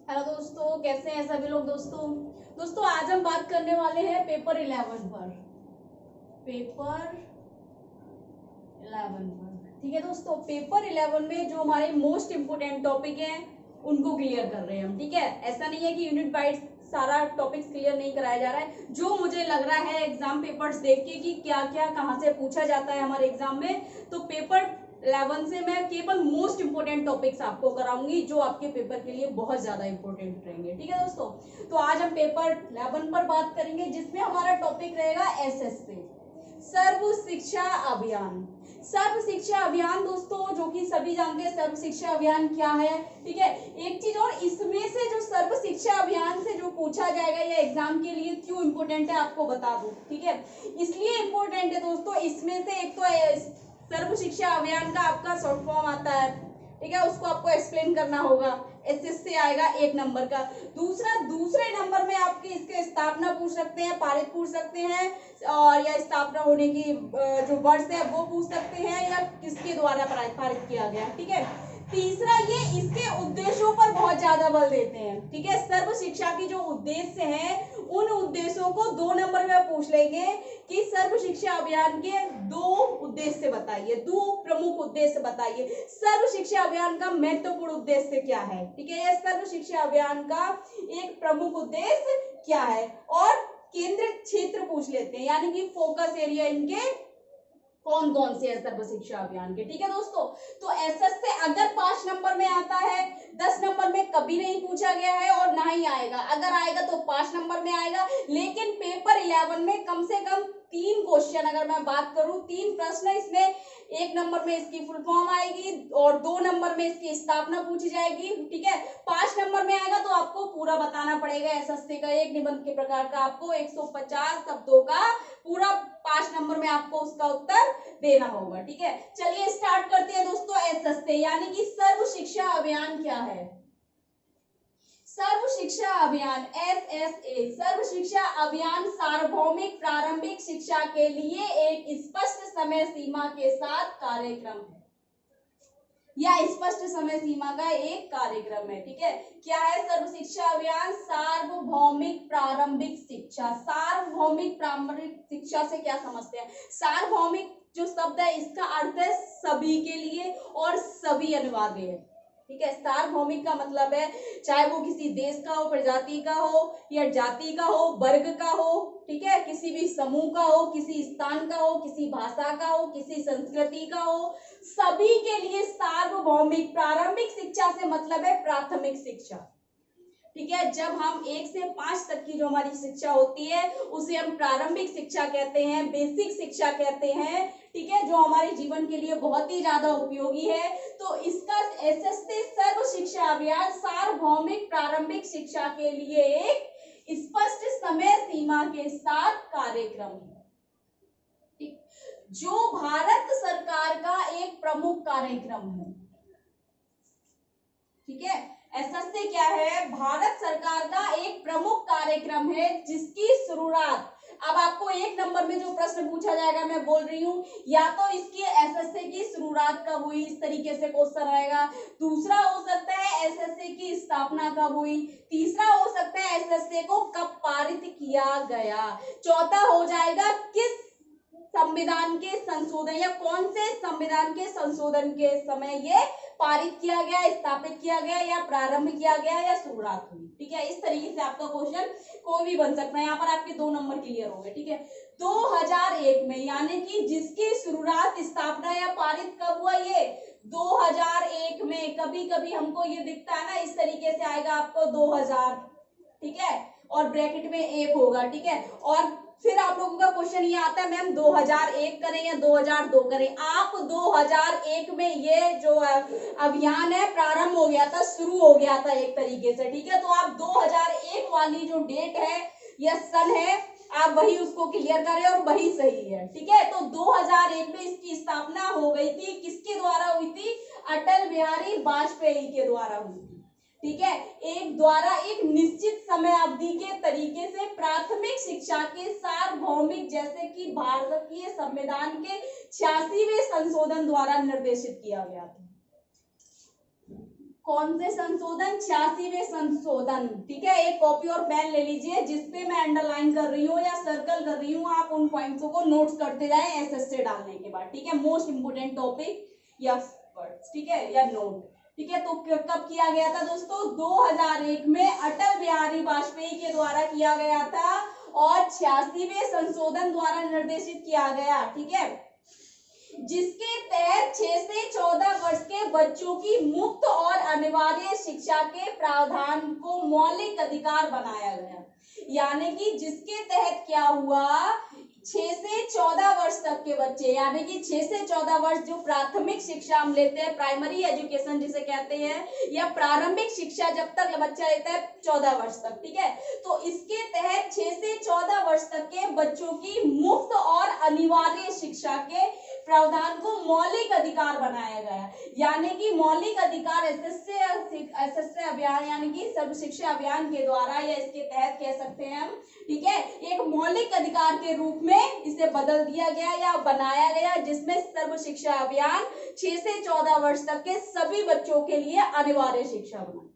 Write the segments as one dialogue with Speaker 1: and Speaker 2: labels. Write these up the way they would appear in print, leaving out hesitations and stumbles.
Speaker 1: Hello दोस्तों, कैसे हैं सभी लोग। दोस्तों आज हम बात करने वाले हैं पेपर 11 पर। पेपर 11 पर ठीक है दोस्तों। पेपर 11 में जो हमारे मोस्ट इंपोर्टेंट टॉपिक हैं उनको क्लियर कर रहे हैं हम। ठीक है, ऐसा नहीं है कि यूनिट वाइज सारा टॉपिक्स क्लियर नहीं कराया जा रहा है। जो मुझे लग रहा है एग्जाम पेपर्स देख के कि क्या क्या कहाँ से पूछा जाता है हमारे एग्जाम में, तो पेपर 11 से मैं केवल मोस्ट इंपोर्टेंट टॉपिक्स आपको कराऊंगी जो आपके पेपर के लिए बहुत ज्यादा इंपोर्टेंट रहेंगे। ठीक है दोस्तों, तो आज हम पेपर 11 पर बात करेंगे जिसमें हमारा टॉपिक रहेगा एसएस से, सर्व शिक्षा अभियान। सर्व शिक्षा अभियान दोस्तों, जो कि सभी जानते हैं सर्व शिक्षा अभियान क्या है। ठीक है, एक चीज और, इसमें से जो सर्व शिक्षा अभियान से जो पूछा जाएगा या एग्जाम के लिए क्यों इंपोर्टेंट है आपको बता दूं। ठीक है, इसलिए इंपोर्टेंट है दोस्तों, इसमें से एक तो सर्व शिक्षा अभियान का आपका शॉर्ट फॉर्म आता है। ठीक है, उसको आपको एक्सप्लेन करना होगा, एसएस से आएगा 1 नंबर का। दूसरे नंबर में आपकी इसके स्थापना पूछ सकते हैं, पारित पूछ सकते हैं, और या स्थापना होने की जो वर्ष है वो पूछ सकते हैं, या किसके द्वारा पारित किया गया। ठीक है, तीसरा ये इसके उद्देश्यों पर बहुत ज्यादा बल देते हैं। ठीक है, सर्व शिक्षा की जो उद्देश्य है उन उद्देश्यों को 2 नंबर में पूछ लेंगे कि सर्व शिक्षा अभियान के 2 उद्देश्य बताइए, 2 प्रमुख उद्देश्य बताइए। सर्व शिक्षा अभियान का महत्वपूर्ण उद्देश्य क्या है। ठीक है, यह सर्व शिक्षा अभियान का एक प्रमुख उद्देश्य क्या है, और केंद्रित क्षेत्र पूछ लेते हैं, यानी कि फोकस एरिया इनके कौन कौन से है सर्व शिक्षा अभियान के। ठीक है दोस्तों, तो एसएस से अगर 5 नंबर में आता है, 10 नंबर में कभी नहीं पूछा गया है और ना ही आएगा। अगर आएगा तो 5 नंबर में आएगा, लेकिन पेपर 11 में कम से कम 3 क्वेश्चन, अगर मैं बात करूं 3 प्रश्न इसमें, 1 नंबर में इसकी फुल फॉर्म आएगी और 2 नंबर में इसकी स्थापना पूछी जाएगी। ठीक है, 5 नंबर में आएगा तो आपको पूरा बताना पड़ेगा। एसएससी का एक निबंध के प्रकार का आपको 150 शब्दों का पूरा 5 नंबर में आपको उसका उत्तर देना होगा। ठीक है, चलिए स्टार्ट करते हैं दोस्तों एसएस से, यानी कि सर्व शिक्षा अभियान क्या है। सर्व शिक्षा अभियान एसएसए, सर्व शिक्षा अभियान सार्वभौमिक प्रारंभिक शिक्षा के लिए एक स्पष्ट समय सीमा के साथ कार्यक्रम है, या स्पष्ट समय सीमा का एक कार्यक्रम है। ठीक है, क्या है सर्व शिक्षा अभियान? सार्वभौमिक प्रारंभिक शिक्षा। सार्वभौमिक प्रारंभिक शिक्षा से क्या समझते हैं? सार्वभौमिक जो शब्द है इसका अर्थ है सभी के लिए और सभी अनिवार्य है। ठीक है, सार्वभौमिक का मतलब है चाहे वो किसी देश का हो, प्रजाति का हो, या जाति का हो, वर्ग का हो, ठीक है, किसी भी समूह का हो, किसी स्थान का हो, किसी भाषा का हो, किसी संस्कृति का हो, सभी के लिए सार्वभौमिक। प्रारंभिक शिक्षा से मतलब है प्राथमिक शिक्षा। ठीक है, जब हम 1 से 5 तक की जो हमारी शिक्षा होती है उसे हम प्रारंभिक शिक्षा कहते हैं, बेसिक शिक्षा कहते हैं। ठीक है, जो हमारे जीवन के लिए बहुत ही ज्यादा उपयोगी है। तो इसका एसएससी सर्व शिक्षा अभियान सार्वभौमिक प्रारंभिक शिक्षा के लिए एक स्पष्ट समय सीमा के साथ कार्यक्रम है, जो भारत सरकार का एक प्रमुख कार्यक्रम है। ठीक है, एसएससी क्या है? भारत सरकार का एक प्रमुख कार्यक्रम है जिसकी शुरुआत, अब आपको 1 नंबर में जो प्रश्न पूछा जाएगा मैं बोल रही हूं, या तो इसकी एसएससी की शुरुआत कब हुई, इस तरीके से क्वेश्चन रहेगा। दूसरा हो सकता है एसएससी की स्थापना कब हुई। तीसरा हो सकता है एसएससी को कब पारित किया गया। चौथा हो जाएगा किस संविधान के संशोधन, या कौन से संविधान के संशोधन के समय ये पारित किया गया, स्थापित किया गया, या प्रारंभ किया गया, या शुरुआत हुई। ठीक है, इस तरीके से आपका क्वेश्चन कोई भी बन सकता है। यहाँ पर आपके 2 नंबर क्लियर हो गए। ठीक है, 2001 में, यानी कि जिसकी शुरुआत, स्थापना या पारित कब हुआ, ये 2001 में। कभी कभी हमको ये दिखता है ना, इस तरीके से आएगा आपको 2000, ठीक है, और ब्रैकेट में 1 होगा। ठीक है, और फिर आप लोगों का क्वेश्चन ये आता है मैम 2001 करें या 2002 करें। आप 2001 में ये जो अभियान है प्रारंभ हो गया था, शुरू हो गया था एक तरीके से। ठीक है, तो आप 2001 वाली जो डेट है या सन है, आप वही उसको क्लियर करें और वही सही है। ठीक है, तो 2001 में इसकी स्थापना हो गई थी, किसके द्वारा हुई थी? अटल बिहारी वाजपेयी के द्वारा हुई थी। ठीक है, एक निश्चित समय अवधि के तरीके से प्राथमिक शिक्षा के सार्वभौमिक, जैसे कि भारतीय संविधान के 86वें संशोधन द्वारा निर्देशित किया गया था। कौन से संशोधन? 86वें संशोधन। ठीक है, एक कॉपी और पेन ले लीजिए जिसपे मैं अंडरलाइन कर रही हूँ या सर्कल कर रही हूँ, आप उन पॉइंट्सों को नोट्स करते जाएं एसएसए डालने के बाद। ठीक है, मोस्ट इंपोर्टेंट टॉपिक या वर्ड्स, ठीक है, या नोट। ठीक है, तो कब किया गया था दोस्तों? 2001 में अटल बिहारी वाजपेयी के द्वारा किया गया था और 86वें संशोधन द्वारा निर्देशित किया गया। ठीक है, जिसके तहत 6 से 14 वर्ष के बच्चों की मुफ्त और अनिवार्य शिक्षा के प्रावधान को मौलिक अधिकार बनाया गया। यानी कि जिसके तहत क्या हुआ, 6 से 14 वर्ष तक के बच्चे, यानी कि 6 से 14 वर्ष जो प्राथमिक शिक्षा हम लेते हैं, प्राइमरी एजुकेशन जिसे कहते हैं, या प्रारंभिक शिक्षा जब तक बच्चा लेता है 14 वर्ष तक। ठीक है, तो इसके तहत 6 से 14 वर्ष तक के बच्चों की मुफ्त और अनिवार्य शिक्षा के प्रावधान को मौलिक अधिकार बनाया गया। यानी कि मौलिक अधिकार एसएसए अभियान यानी कि सर्व शिक्षा अभियान के द्वारा या इसके तहत कह सकते हैं हम। ठीक है, एक मौलिक अधिकार के रूप में इसे बदल दिया गया या बनाया गया, जिसमें सर्व शिक्षा अभियान 6 से 14 वर्ष तक के सभी बच्चों के लिए अनिवार्य शिक्षा बना।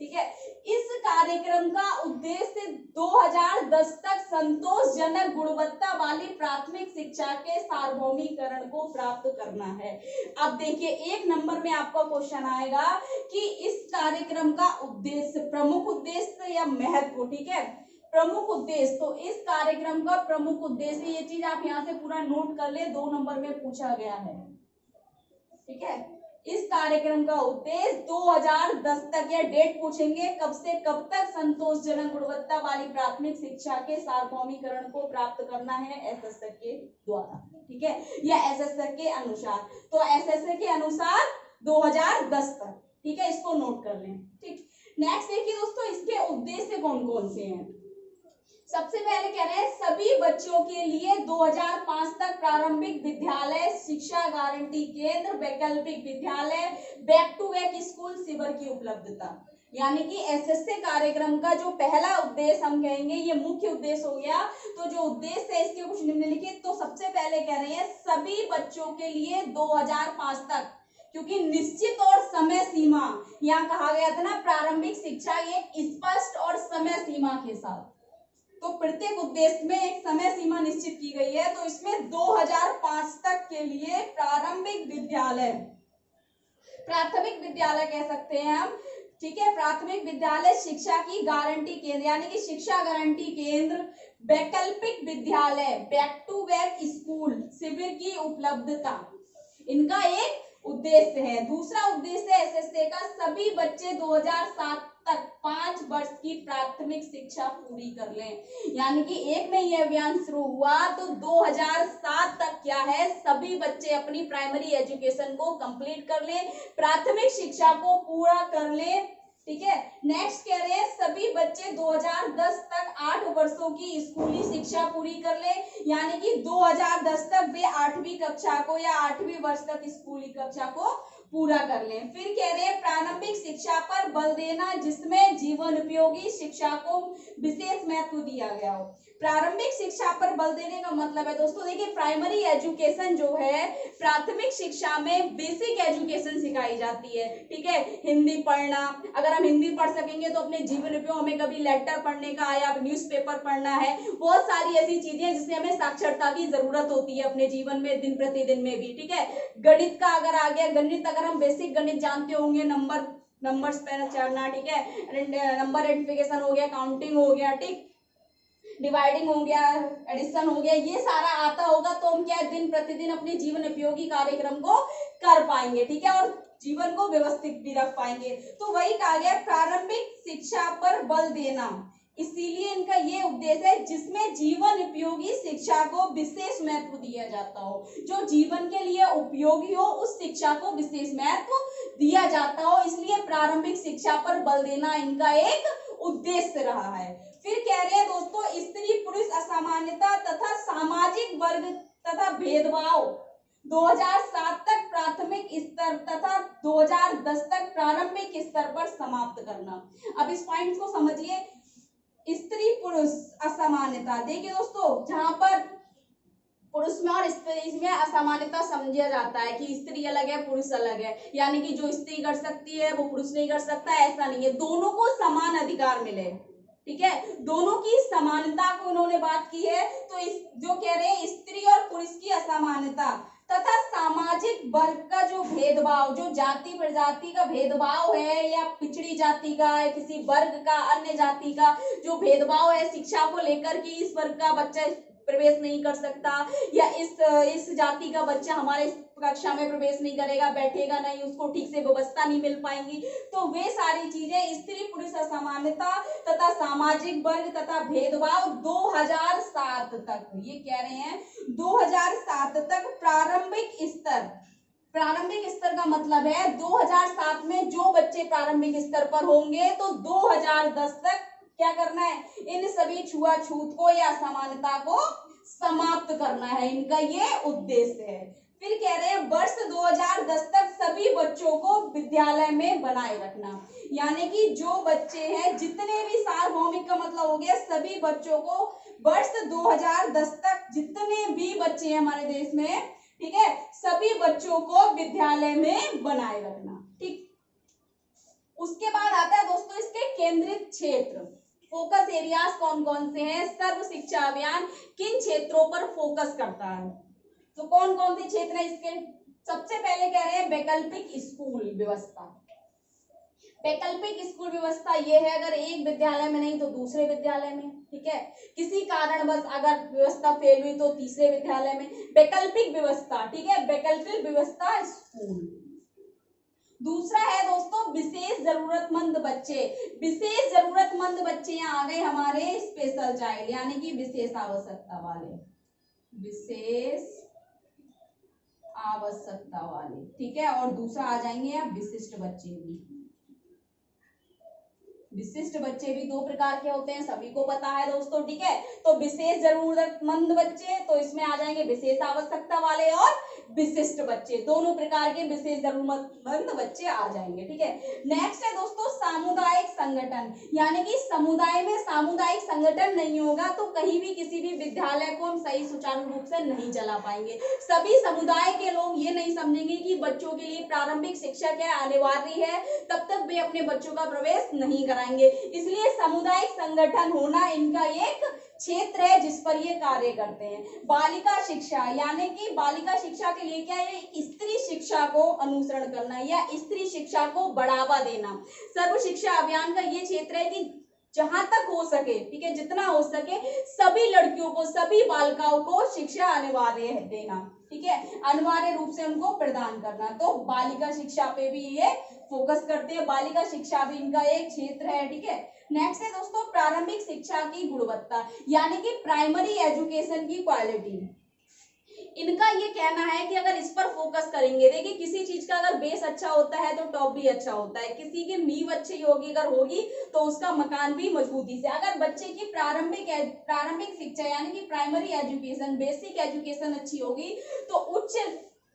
Speaker 1: ठीक है, इस कार्यक्रम का उद्देश्य 2010 तक संतोषजनक गुणवत्ता वाली प्राथमिक शिक्षा के सार्वभौमिकरण को प्राप्त करना है। अब देखिए, एक नंबर में आपका क्वेश्चन आएगा कि इस कार्यक्रम का उद्देश्य, प्रमुख उद्देश्य या महत्व। ठीक है, प्रमुख उद्देश्य, तो इस कार्यक्रम का प्रमुख उद्देश्य, ये चीज आप यहाँ से पूरा नोट कर ले, 2 नंबर में पूछा गया है। ठीक है, इस कार्यक्रम का उद्देश्य 2010 तक, या डेट पूछेंगे कब से कब तक, संतोषजनक गुणवत्ता वाली प्राथमिक शिक्षा के सार्वभौमिकरण को प्राप्त करना है एसएसए के द्वारा। ठीक है, या एसएसए के अनुसार, तो एसएसए के अनुसार 2010 तक। ठीक है, इसको नोट कर लें। ठीक, नेक्स्ट देखिए दोस्तों, इसके उद्देश्य कौन कौन से हैं। सबसे पहले कह रहे हैं सभी बच्चों के लिए 2005 तक प्रारंभिक विद्यालय, शिक्षा गारंटी केंद्र, वैकल्पिक विद्यालय, बैक टू बैक स्कूल शिविर की उपलब्धता। यानी कि एसएसए कार्यक्रम का जो पहला उद्देश्य हम कहेंगे, ये मुख्य उद्देश्य हो गया। तो जो उद्देश्य है इसके कुछ निम्नलिखित, तो सबसे पहले कह रहे हैं सभी बच्चों के लिए 2005 तक, क्योंकि निश्चित और समय सीमा, यहाँ कहा गया था ना प्रारंभिक शिक्षा एक स्पष्ट और समय सीमा के साथ, तो प्रत्येक उद्देश्य में एक समय सीमा निश्चित की गई है। तो इसमें 2005 तक के लिए प्रारंभिक विद्यालय, प्राथमिक विद्यालय कह सकते हैं हम। ठीक है, प्राथमिक विद्यालय, शिक्षा की गारंटी केंद्र यानी कि शिक्षा गारंटी केंद्र, वैकल्पिक विद्यालय, बैक टू बैक स्कूल शिविर की उपलब्धता, इनका एक उद्देश्य है। दूसरा उद्देश्य है एसएसए का सभी बच्चे 2007 तक 5 वर्ष की प्राथमिक शिक्षा पूरी कर लें। यानी कि 1 में यह अभियान शुरू हुआ तो 2007 तक क्या है, सभी बच्चे अपनी प्राइमरी एजुकेशन को कंप्लीट कर लें, प्राथमिक शिक्षा को पूरा कर लें। ठीक है, नेक्स्ट कह रहे हैं सभी बच्चे 2010 तक 8 वर्षों की स्कूली शिक्षा पूरी कर ले। यानी कि 2010 तक वे 8वीं कक्षा को या 8वीं वर्ष तक स्कूली कक्षा को पूरा कर लें। फिर कह रहे हैं प्रारंभिक शिक्षा पर बल देना जिसमें जीवन उपयोगी शिक्षा को विशेष महत्व दिया गया हो। प्रारंभिक शिक्षा पर बल देने का मतलब है दोस्तों, देखिए प्राइमरी एजुकेशन जो है, प्राथमिक शिक्षा में बेसिक एजुकेशन सिखाई जाती है। ठीक है, हिंदी पढ़ना, अगर हम हिंदी पढ़ सकेंगे तो अपने जीवन उपयोग, हमें कभी लेटर पढ़ने का या न्यूज़पेपर पढ़ना है, बहुत सारी ऐसी चीजें जिससे हमें साक्षरता की जरूरत होती है अपने जीवन में दिन प्रतिदिन में भी। ठीक है, गणित का अगर आ गया, गणित अगर हम बेसिक गणित जानते होंगे, नंबर्स पहचानना, ठीक है, नंबर आइडेंटिफिकेशन हो गया, काउंटिंग हो गया, ठीक, डिवाइडिंग हो गया, एडिशन हो गया, ये सारा आता होगा तो हम क्या दिन प्रतिदिन अपने जीवन उपयोगी कार्यक्रम को कर पाएंगे। ठीक है, और जीवन को व्यवस्थित भी रख पाएंगे। तो वही कहा गया प्रारंभिक शिक्षा पर बल देना, इसीलिए इनका ये उद्देश्य है जिसमें जीवन उपयोगी शिक्षा को विशेष महत्व दिया जाता हो, जो जीवन के लिए उपयोगी हो उस शिक्षा को विशेष महत्व दिया जाता हो, इसलिए प्रारंभिक शिक्षा पर बल देना इनका एक उद्देश्य रहा है। फिर कह रहे हैं दोस्तों स्त्री पुरुष असमानता तथा सामाजिक वर्ग तथा भेदभाव 2007 तक प्राथमिक स्तर तथा 2010 तक प्रारंभिक स्तर पर समाप्त करना। अब इस पॉइंट को समझिए, स्त्री पुरुष असमानता, देखिए दोस्तों जहां पर पुरुष में और स्त्री में असमानता समझा जाता है कि स्त्री अलग है पुरुष अलग है, यानी कि जो स्त्री कर सकती है वो पुरुष नहीं कर सकता, ऐसा नहीं है, दोनों को समान अधिकार मिले, ठीक है, दोनों की समानता को उन्होंने बात की है। तो इस जो कह रहे हैं स्त्री और पुरुष की असमानता तथा सामाजिक वर्ग का जो भेदभाव, जो जाति प्रजाति का भेदभाव है या पिछड़ी जाति का है, किसी वर्ग का, अन्य जाति का जो भेदभाव है शिक्षा को लेकर कि इस वर्ग का बच्चा प्रवेश नहीं कर सकता या इस जाति का बच्चा हमारे कक्षा में प्रवेश नहीं करेगा, बैठेगा नहीं, उसको ठीक से व्यवस्था नहीं मिल पाएंगी, तो वे सारी चीजें स्त्री पुरुष असमानता तथा सामाजिक वर्ग तथा भेदभाव 2007 तक, ये कह रहे हैं 2007 तक प्रारंभिक स्तर का मतलब है 2007 में जो बच्चे प्रारंभिक स्तर पर होंगे तो 2010 तक क्या करना है, इन सभी छुआछूत को या असमानता को समाप्त करना है, इनका ये उद्देश्य है। फिर कह रहे हैं वर्ष 2010 तक सभी बच्चों को विद्यालय में बनाए रखना, यानी कि जो बच्चे हैं जितने भी सार्वभौमिक का मतलब हो गया सभी बच्चों को वर्ष 2010 तक जितने भी बच्चे हैं हमारे देश में, ठीक है, सभी बच्चों को विद्यालय में बनाए रखना, ठीक। उसके बाद आता है दोस्तों इसके केंद्रित क्षेत्र, फोकस एरियाज कौन कौन से हैं, सर्व शिक्षा अभियान किन क्षेत्रों पर फोकस करता है, तो कौन कौन से क्षेत्र है इसके। सबसे पहले कह रहे हैं वैकल्पिक स्कूल व्यवस्था। वैकल्पिक स्कूल व्यवस्था ये है अगर एक विद्यालय में नहीं तो दूसरे विद्यालय में, ठीक है, किसी कारणवश अगर व्यवस्था फेल हुई तो तीसरे विद्यालय में, वैकल्पिक व्यवस्था, ठीक है, वैकल्पिक व्यवस्था स्कूल। दूसरा है दोस्तों विशेष जरूरतमंद बच्चे। विशेष जरूरतमंद बच्चे यहाँ आ गए हमारे स्पेशल चाइल्ड, यानी कि विशेष आवश्यकता वाले, विशेष आवश्यकता वाले, ठीक है, और दूसरा आ जाएंगे अब विशिष्ट बच्चे भी। विशिष्ट बच्चे भी दो प्रकार के होते हैं, सभी को पता है दोस्तों, ठीक है, तो विशेष जरूरतमंद बच्चे तो इसमें आ जाएंगे विशेष आवश्यकता वाले और विशिष्ट बच्चे, दोनों प्रकार के विशेष जरूरतमंद बच्चे आ जाएंगे, ठीक है। नेक्स्ट है दोस्तों सामुदायिक संगठन, यानी कि समुदाय में सामुदायिक संगठन नहीं होगा तो कहीं भी किसी भी विद्यालय को हम सही सुचारू रूप से नहीं चला पाएंगे। सभी समुदाय के लोग ये नहीं समझेंगे कि बच्चों के लिए प्रारंभिक शिक्षा क्या अनिवार्य है, तब तक वे अपने बच्चों का प्रवेश नहीं कराएंगे, इसलिए सामुदायिक संगठन होना इनका एक क्षेत्र है जिस पर ये कार्य करते हैं। बालिका शिक्षा, यानी कि बालिका शिक्षा के लिए क्या है, स्त्री शिक्षा को अनुसरण करना या स्त्री शिक्षा को बढ़ावा देना। सर्व शिक्षा अभियान का ये क्षेत्र है कि जहां तक हो सके, ठीक है, जितना हो सके सभी लड़कियों को, सभी बालिकाओं को शिक्षा अनिवार्य देना, ठीक है, अनिवार्य रूप से उनको प्रदान करना, तो बालिका शिक्षा पे भी ये फोकस करते हैं, बालिका शिक्षा भी इनका एक क्षेत्र है, ठीक है। नेक्स्ट है दोस्तों प्रारंभिक शिक्षा की गुणवत्ता, यानी कि प्राइमरी एजुकेशन की क्वालिटी। इनका ये कहना है कि अगर इस पर फोकस करेंगे, देखिए किसी चीज का अगर बेस अच्छा होता है तो टॉप भी अच्छा होता है, किसी की नींव अच्छी होगी अगर होगी तो उसका मकान भी मजबूती से। अगर बच्चे की प्रारंभिक शिक्षा यानी कि प्राइमरी एजुकेशन, बेसिक एजुकेशन अच्छी होगी तो उच्च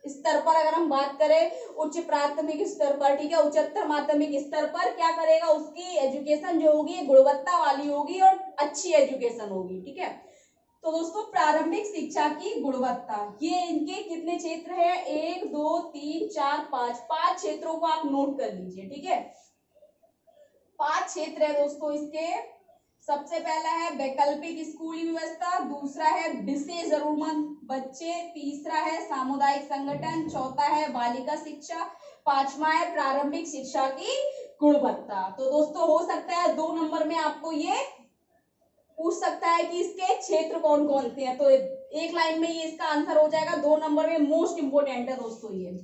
Speaker 1: स्तर पर अगर हम बात करें, उच्च प्राथमिक स्तर पर, ठीक है, उच्चतर माध्यमिक स्तर पर क्या करेगा, उसकी एजुकेशन जो होगी गुणवत्ता वाली होगी और अच्छी एजुकेशन होगी, ठीक है। तो दोस्तों प्रारंभिक शिक्षा की गुणवत्ता, ये इनके कितने क्षेत्र हैं, 1 2 3 4 5 क्षेत्रों को आप नोट कर लीजिए, ठीक है। 5 क्षेत्र है दोस्तों इसके। सबसे पहला है वैकल्पिक स्कूली व्यवस्था, दूसरा है विशेष जरूरतमंद बच्चे, तीसरा है सामुदायिक संगठन, चौथा है बालिका शिक्षा, पांचवा है प्रारंभिक शिक्षा की गुणवत्ता। तो दोस्तों हो सकता है 2 नंबर में आपको ये पूछ सकता है कि इसके क्षेत्र कौन कौन से हैं, तो एक लाइन में ये इसका आंसर हो जाएगा। 2 नंबर में मोस्ट इंपोर्टेंट है दोस्तों ये,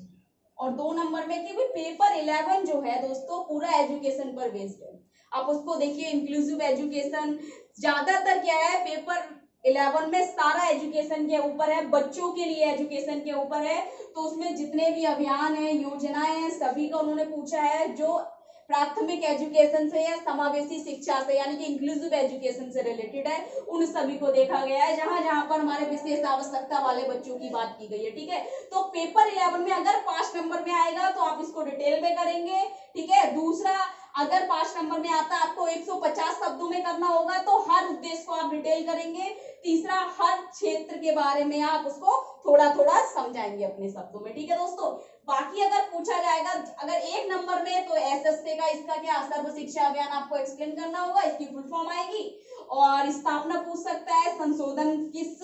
Speaker 1: और 2 नंबर में कि पेपर 11 जो है दोस्तों पूरा एजुकेशन पर बेस्ड है। आप उसको देखिए, इंक्लूसिव एजुकेशन ज्यादातर क्या है, पेपर 11 में सारा एजुकेशन के ऊपर है, बच्चों के लिए एजुकेशन के ऊपर है, तो उसमें जितने भी अभियान है, योजनाएं हैं, सभी का उन्होंने पूछा है जो प्राथमिक एजुकेशन से या समावेशी शिक्षा से यानी कि इंक्लूसिव एजुकेशन से रिलेटेड है, उन सभी को देखा गया है, जहां जहां पर हमारे विशेष आवश्यकता वाले बच्चों की बात की गई है, ठीक है। तो पेपर 11 में अगर 5 नंबर में आएगा तो आप इसको डिटेल में करेंगे, ठीक है। दूसरा अगर 5 नंबर में आता है आपको 150 शब्दों में करना होगा, तो हर उद्देश्य को आप डिटेल करेंगे। तीसरा, हर क्षेत्र के बारे में आप उसको थोड़ा थोड़ा समझाएंगे अपने शब्दों में, ठीक है दोस्तों। बाकी अगर पूछा जाएगा अगर 1 नंबर में, तो एसएससी का इसका क्या, सर्व शिक्षा अभियान आपको एक्सप्लेन करना होगा, इसकी फुल फॉर्म आएगी। और स्थापना पूछ सकता है, संशोधन किस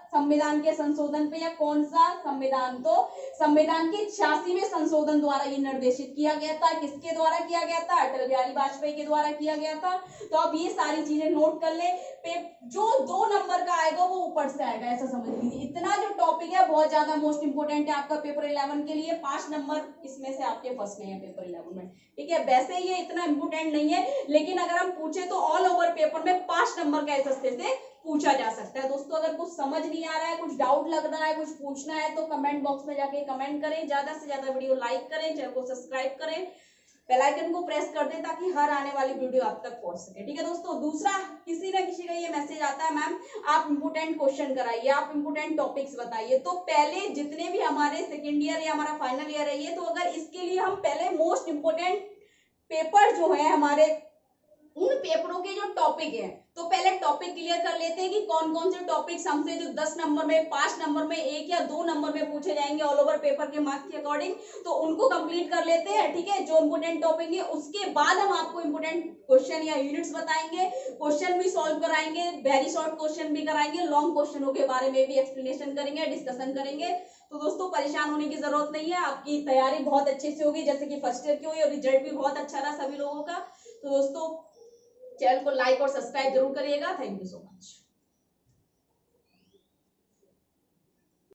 Speaker 1: संविधान के संशोधन पे, या कौन सा संविधान, तो संविधान के 86वें संशोधन द्वारा ये निर्देशित किया गया था। किसके द्वारा किया गया था? अटल बिहारी वाजपेयी के द्वारा किया गया था। तो अब ये सारी चीजें नोट कर ले। जो 2 नंबर का आएगा वो ऊपर से आएगा, ऐसा समझ लीजिए। इतना जो टॉपिक है बहुत ज्यादा मोस्ट इंपोर्टेंट है आपका पेपर 11 के लिए। 5 नंबर इसमें से आपके फंसने हैं पेपर 11 में, ठीक है। वैसे ये इतना इंपोर्टेंट नहीं है, लेकिन अगर हम पूछे तो ऑल ओवर पेपर में 5 नंबर का एसएससी से पूछा जा सकता है। दोस्तों अगर कुछ समझ नहीं आ रहा है, कुछ डाउट लग रहा है, कुछ पूछना है, तो कमेंट बॉक्स में जाके कमेंट करें। ज्यादा से ज्यादा वीडियो लाइक करें, चैनल को सब्सक्राइब करें, बेल आइकन को प्रेस कर दें ताकि हर आने वाली वीडियो आप तक पहुंच सके, ठीक है दोस्तों। दूसरा, किसी ना किसी का ये मैसेज आता है, मैम आप इंपोर्टेंट क्वेश्चन कराइए, आप इंपोर्टेंट टॉपिक्स बताइए। तो पहले जितने भी हमारे सेकेंड ईयर या हमारा फाइनल ईयर है ये, तो अगर इसके लिए हम पहले मोस्ट इंपोर्टेंट पेपर जो है हमारे, उन पेपरों के जो टॉपिक है, तो पहले टॉपिक क्लियर कर लेते हैं कि कौन कौन से टॉपिक्स हमसे जो 10 नंबर में, 5 नंबर में, 1 या 2 नंबर में पूछे जाएंगे ऑल ओवर पेपर के मार्क्स के अकॉर्डिंग, तो उनको कंप्लीट कर लेते हैं, ठीक है, जो इंपोर्टेंट टॉपिक है। उसके बाद हम आपको इंपोर्टेंट क्वेश्चन या यूनिट्स बताएंगे, क्वेश्चन भी सॉल्व कराएंगे, वेरी शॉर्ट क्वेश्चन भी कराएंगे, लॉन्ग क्वेश्चनों के बारे में भी एक्सप्लेनेशन करेंगे, डिस्कशन करेंगे। तो दोस्तों परेशान होने की जरूरत नहीं है, आपकी तैयारी बहुत अच्छे से होगी, जैसे कि फर्स्ट ईयर की हुई, और रिजल्ट भी बहुत अच्छा रहा सभी लोगों का। तो दोस्तों चैनल को लाइक और सब्सक्राइब जरूर करिएगा। Thank you so much.